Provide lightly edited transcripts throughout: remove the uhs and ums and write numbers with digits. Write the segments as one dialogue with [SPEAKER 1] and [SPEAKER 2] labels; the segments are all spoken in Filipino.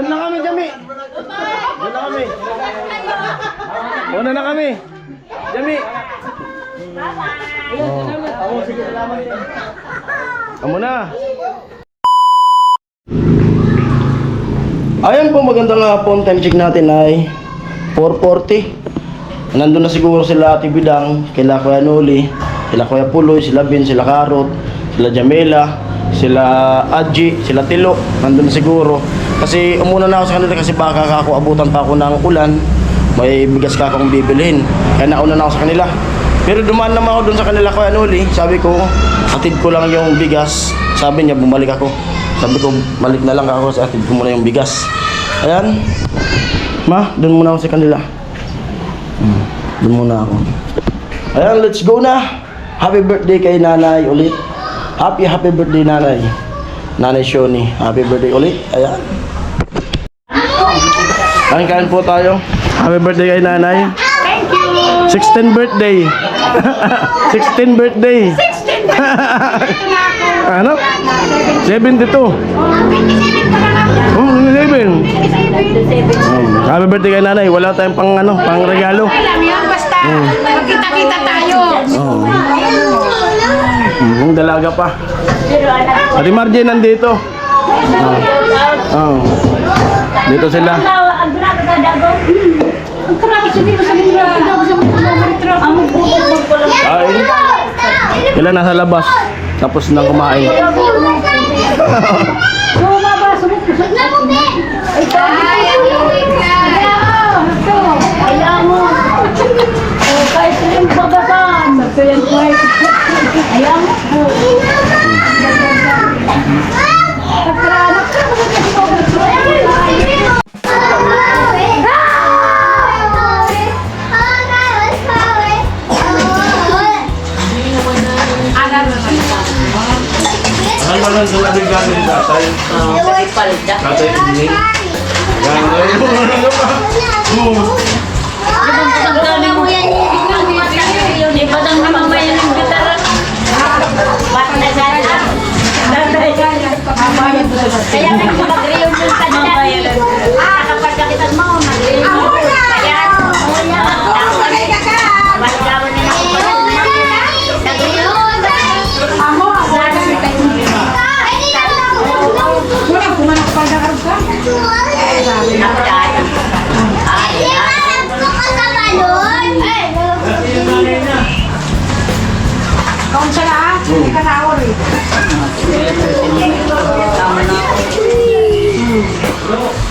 [SPEAKER 1] Doon na kami, Jami. Doon na kami. Una na kami. Jami. Oh. Sige, salamat. Amo na. Ayan po, magandang hapon. Time check natin ay 4:40. Nandun na siguro sila Ate Bidang, kila Kuya Noli, sila Kuya Puloy, sila Bin, sila Karot, sila Jamela, sila Adji, sila Tilo. Nandun na siguro. Kasi umuna na ako sa kanila kasi baka ako abutan pa ako ng ulan. May bigas ka akong bibilhin. Kaya nauna na ako sa kanila. Pero dumaan naman ako dun sa kanila Kuya Noli. Sabi ko, atid ko lang yung bigas. Sabi niya, bumalik ako. Sabi ko, balik na lang ako sa atid ko muna yung bigas. Ayan. Ma, dun muna ako sa kanila. Dun muna ako. Ayan, let's go na. Happy birthday kay nanay ulit. Happy birthday nanay. Nanay Shoni. Happy birthday ulit. Ayan. Kain po tayo. Happy birthday kay nanay.
[SPEAKER 2] Thank you.
[SPEAKER 1] 16th birthday. 16th birthday.
[SPEAKER 2] 16 ba?
[SPEAKER 1] Ano? 72.
[SPEAKER 2] Oh, 27 pa lang ako.
[SPEAKER 1] Oh, 11.
[SPEAKER 2] 27.
[SPEAKER 1] Happy birthday kay nanay. Wala tayong pang ano, pang regalo.
[SPEAKER 2] Alam yun, basta magkita-kita tayo.
[SPEAKER 1] Oh. Yung dalaga pa. Ate Margie nandito. Oh. Dito sila. Ay. Kailan nasa labas. Tapos nang kumain. Ano lang sa labing gano'n ni tatay? Tatay hindi.
[SPEAKER 2] Kaya nagpapag-reunion ka dyan. Kapag kakitan mo, mag-reunion mo. Kaya, maligawan nila ako pa rin. Nag-reunion. Amo,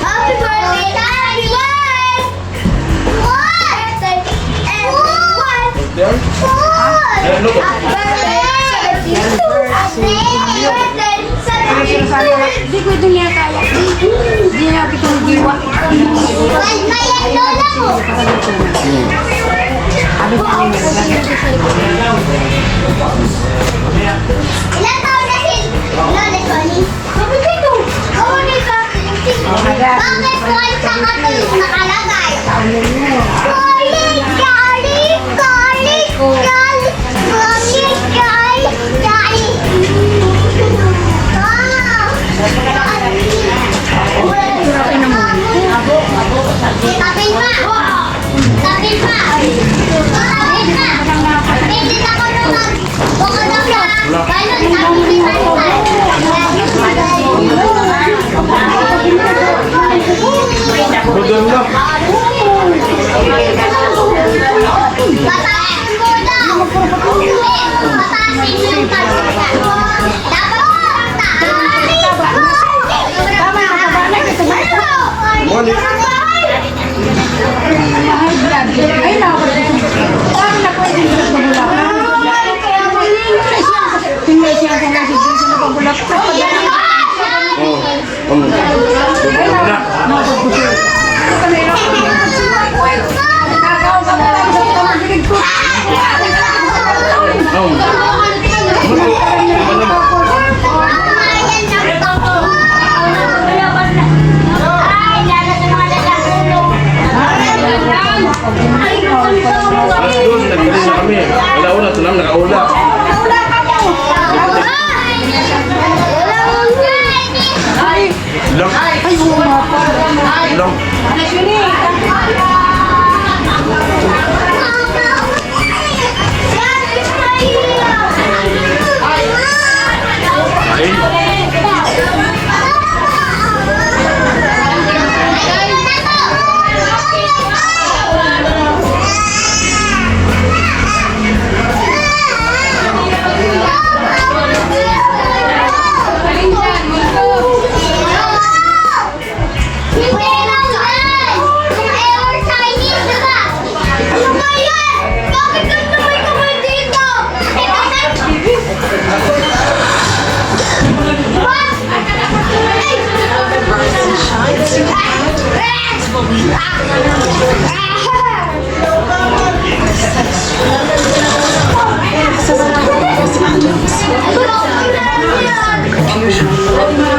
[SPEAKER 3] Happy birthday, everyone!
[SPEAKER 2] Hindi ko ito niya kaya. Hindi niya ako itong giwa.
[SPEAKER 3] Ilan taon na si Lola Sonny? Sabi dito. Oo, dito. Bakit po ay saka kayo nakalagay? Garlic, garlic, garlic, garlic, garlic, garlic, garlic. Tapin pa! Tapin pa! Tapin pa! Hindi ako naman! Baka na ka! Balon! Tapin pa!
[SPEAKER 1] Budol na.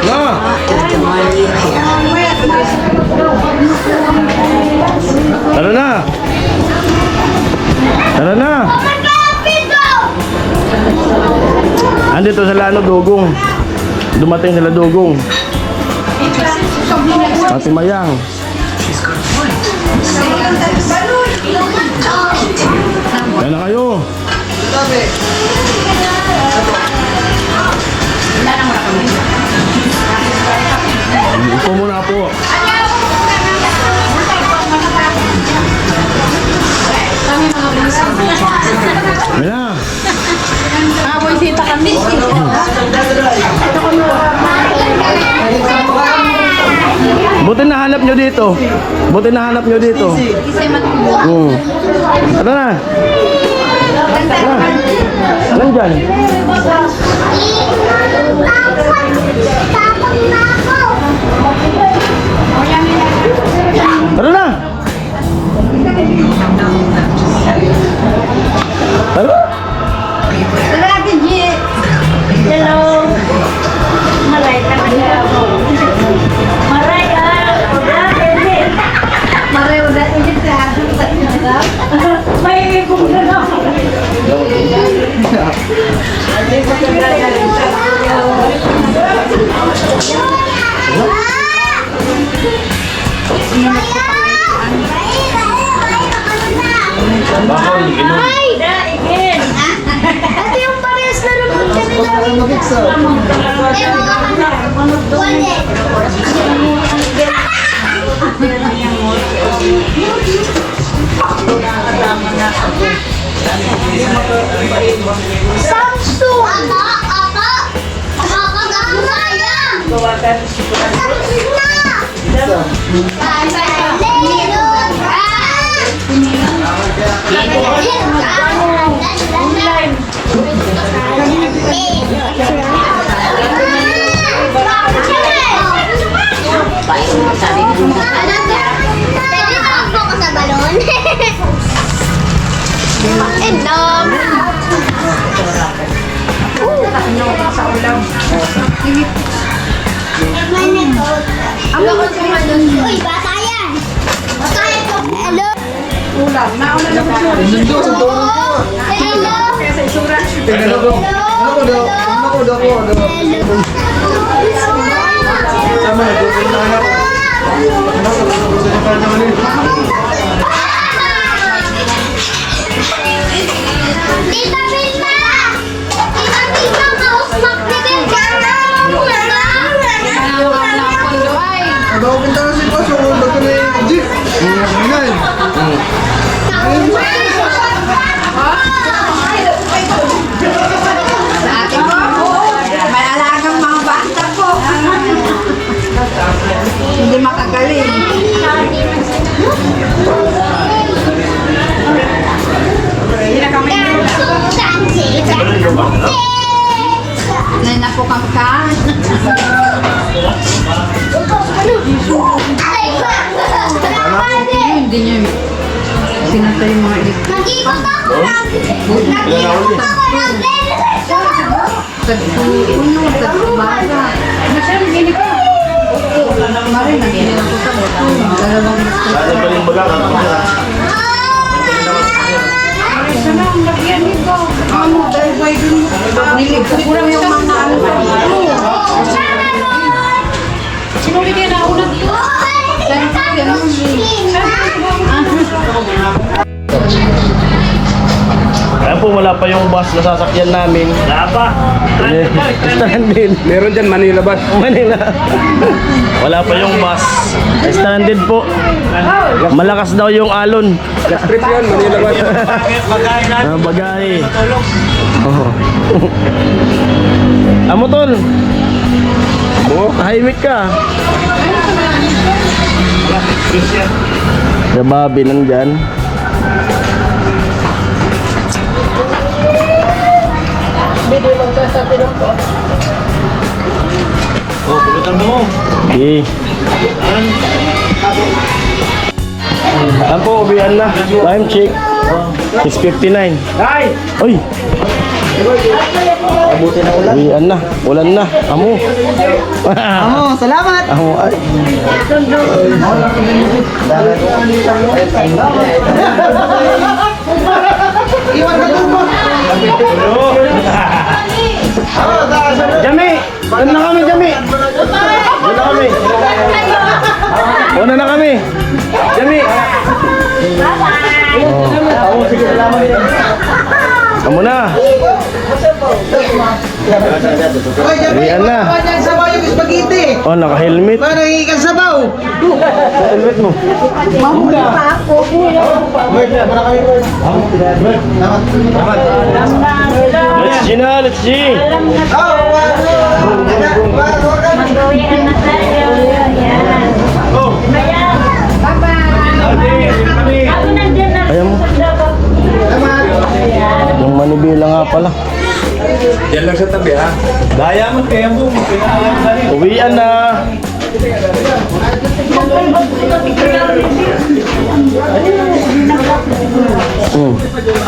[SPEAKER 1] Na! Tara na! Tara na! Andito sa Lano Dugong. Dumating sila Dugong. Ate Mayang. Yan na kayo. Upo muna po. Yan na.
[SPEAKER 2] Sita kami.
[SPEAKER 1] Buti nahanap nyo dito. Buti nahanap nyo dito. Ano na? Ano? Anong dyan? Tara na! Tara!
[SPEAKER 2] Hello. Maray ka na ako. Maray Maray udah ini sehat. May kung na.
[SPEAKER 3] Ito yung parehas na naman kanila. Samsung! Apa? Makakagano sayang! Samsung Pwede takbo ko sa balon. Endom. Uy, bata yan. Bata yan po. Hello. Hello. Tita Vilma! Tita Vilma, kausap ni Tita Vilma!
[SPEAKER 4] Bago pinta na si Paso, bago na yung jeep. Ngayon.
[SPEAKER 5] May alagang mga bata po. Hindi makagaling. Hindi na kami. Nay na po kami ka. Hindi niyo sinatay yung mga ilik.
[SPEAKER 3] Nag-ikot ako ng
[SPEAKER 5] Tagpuno, tagbara. Masyadong gini ka. Mari, naginin ako sa boto. Dalawang gusto.
[SPEAKER 1] Ano pa rin baga?
[SPEAKER 5] Sana ang lagyan nito. Ano, dahil ba yun? Nilip ko lang yung mga ano. Sinuli din ako na dito. Dahil ba ganun
[SPEAKER 1] Kaya po wala pa yung bus na sasakyan namin. Wala pa. Stranded.
[SPEAKER 4] Meron dyan, Manila bus.
[SPEAKER 1] Manila. Wala pa yung bus. Stranded po. Malakas daw yung alon.
[SPEAKER 4] Last trip yun, Manila bus.
[SPEAKER 1] Bagay. Oh. Amo tol. Tahimik ka. Sa Bobby nandyan.
[SPEAKER 6] Oh, pulutan mo.
[SPEAKER 1] Okay. Saan po, ubihan na. Time check. 6:59.
[SPEAKER 6] Ay!
[SPEAKER 1] Uy! Uwian na. Ulan na. Amo.
[SPEAKER 5] Amo, salamat.
[SPEAKER 1] Amo ay.
[SPEAKER 5] Iwan ka doon po.
[SPEAKER 1] Jami! Doon na kami, Jami! Doon na kami! Una na kami! Jami! Oh. Sige, salamat. Kamu na! Uwian na!
[SPEAKER 5] Sabaw yung spaghetti.
[SPEAKER 1] Oh, naka-helmet.
[SPEAKER 5] Parang ikan sabaw.
[SPEAKER 1] Helmet mo. Let's G na, let's G!
[SPEAKER 2] Mag-uwian na tayo. Yan. Ako nandiyan na.
[SPEAKER 1] Ayaw mo. Yung manibela nga pala.
[SPEAKER 6] Yan lang sa tabi ha. Daya mo kaya mo. Pinaalam na rin.
[SPEAKER 1] Uwian na!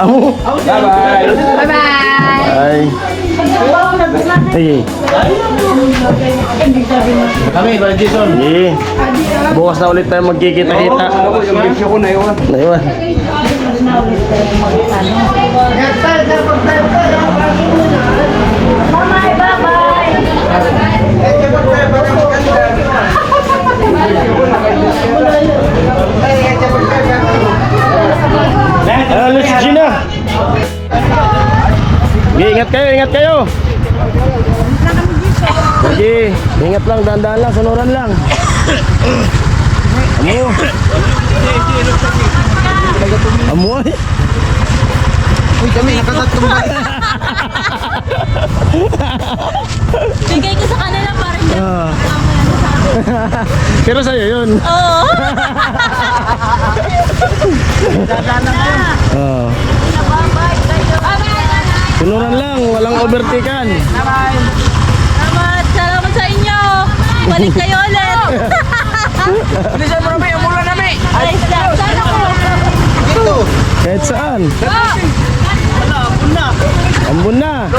[SPEAKER 1] Amo!
[SPEAKER 6] Bye-bye.
[SPEAKER 1] Ay! Ay!
[SPEAKER 6] Kami, Brother Jason.
[SPEAKER 1] Sige. Bukas na ulit tayo magkikita-kita.
[SPEAKER 6] Yung picture ko na iwan.
[SPEAKER 1] Naiwan.
[SPEAKER 2] Bye-bye, bye-bye.
[SPEAKER 1] Let's G na! Sige, ingat kayo, ingat kayo! Sige, ingat lang, dahan-dahan lang, sunuran lang. Amo! Amo ay!
[SPEAKER 5] Uy, kami nakatatlong ba?
[SPEAKER 2] Bigay ko sa kanila para hindi.
[SPEAKER 1] Ah. Pero sa'yo yun.
[SPEAKER 2] Oo.
[SPEAKER 1] Ah.
[SPEAKER 2] Bye-bye kayo. Bye-bye.
[SPEAKER 1] Sunuran lang, walang overtaken.
[SPEAKER 2] Salamat. Salamat sa inyo. Balik kayo ulit.
[SPEAKER 5] Bilisan mo namin, umulan namin.
[SPEAKER 2] Ay, sana ko.
[SPEAKER 5] Ito.
[SPEAKER 1] Kahit saan.
[SPEAKER 2] Oh.
[SPEAKER 1] Ambon na.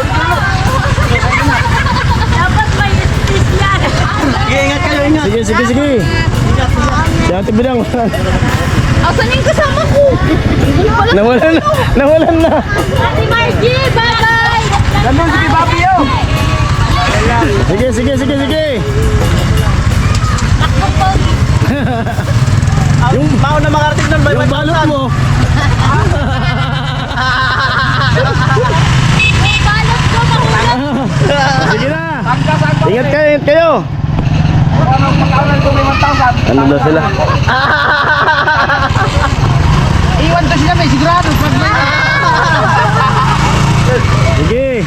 [SPEAKER 2] Dapat may istis yan.
[SPEAKER 5] Sige, ingat kayo, ingat.
[SPEAKER 1] Sige, sige, sige. Si Ate Bidang.
[SPEAKER 2] Asan yung kasama ko?
[SPEAKER 1] Nawalan na. Nawalan na.
[SPEAKER 2] Ate Margie, bye-bye.
[SPEAKER 5] Ganun si Babio.
[SPEAKER 1] Sige, sige, sige, sige.
[SPEAKER 2] Takbo po.
[SPEAKER 1] Yung bao na makarating doon, yung balot mo.
[SPEAKER 2] May balot ko mahulog.
[SPEAKER 1] Sige na. Ingat kayo, ingat kayo. Ano daw sila?
[SPEAKER 5] Iwan to sila, may sigurado.
[SPEAKER 1] Sige.